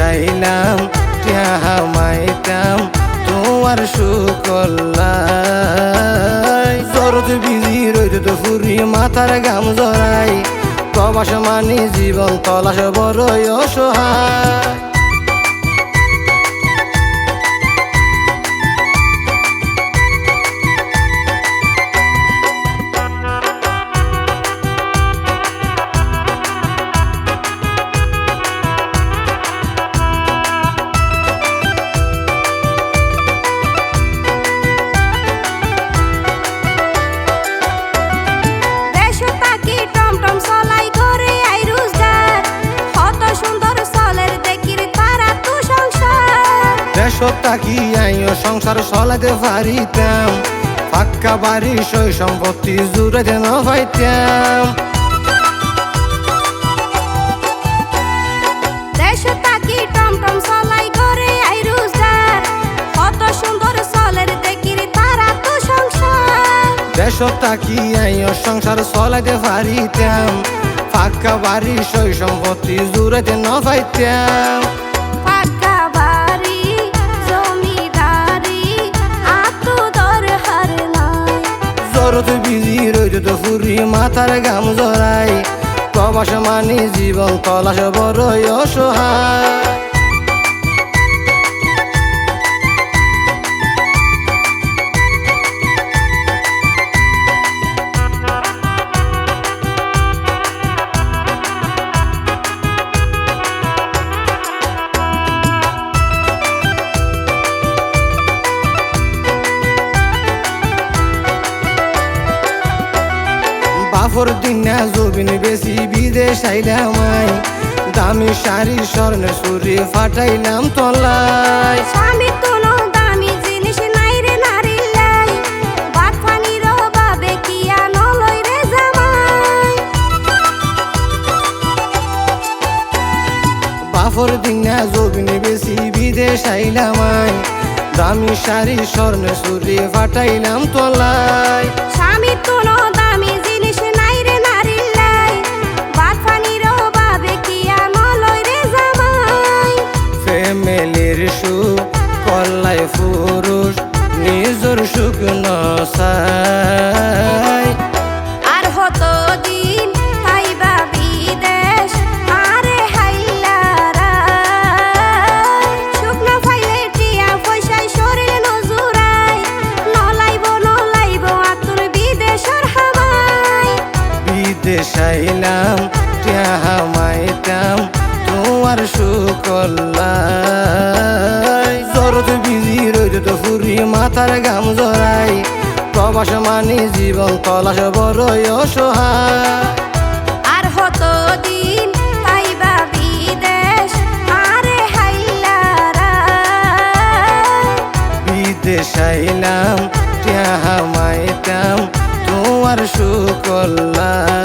আইলাম টিয়া মাইতাম তোমার সুকল্লাই জরত বিজি রইত তো ফুরি মাথার গাম জড়াই প্রবাস মানি জীবন তলাশ বড়ই অসহায় তাকি আইও সংসার চলাতে পারিতাম পাক্কা বাড়ি সই সম্পত্তি জুড়াতে না পাইতাম দেশ তাকি আইও সংসার চলাতে পারিতাম পাক্কা বাড়ি সই সম্পত্তি জুড়াতে না পাইতাম বিজি রইত তো ফুরি মাথার গাম জড়াই প্রবাস মানি জীবন তলাশ বড়ই অসহায় বাফর দিনা জবিন বেশি বিদেশ আইলাম দামি শাড়ি স্বর্ণের চুরি ফাটাইলাম তলায় বাফর দিনা জবিন বেশি বিদেশ আইলাম দামি শাড়ি স্বর্ণের চুরি ফাটাইলাম তলায় ফ্যামিলির সুখ কল্লাই পুরুষ নিজর সুখ নসাই আর হতো দিন পাইবা বিদেশ আরে হাইলারা শুকনো ফাইলে টিয়া পয়সায় শরীর নজুরাই নলাইব আতুর বিদেশর হাওয়াই বিদেশ আইলাম টিয়া মাইতাম তোমার সুকল্লাই জরত বিজি রইত তো ফুরি মাথার গাম জড়াই প্রবাস মানি জীবন তলাশ বড়ই অসহায় আর হতো দিন পাইবা বিদেশ আরে হাইলারা বিদেশ আইলাম টিয়া মাইতাম তোমার সুকল্লাই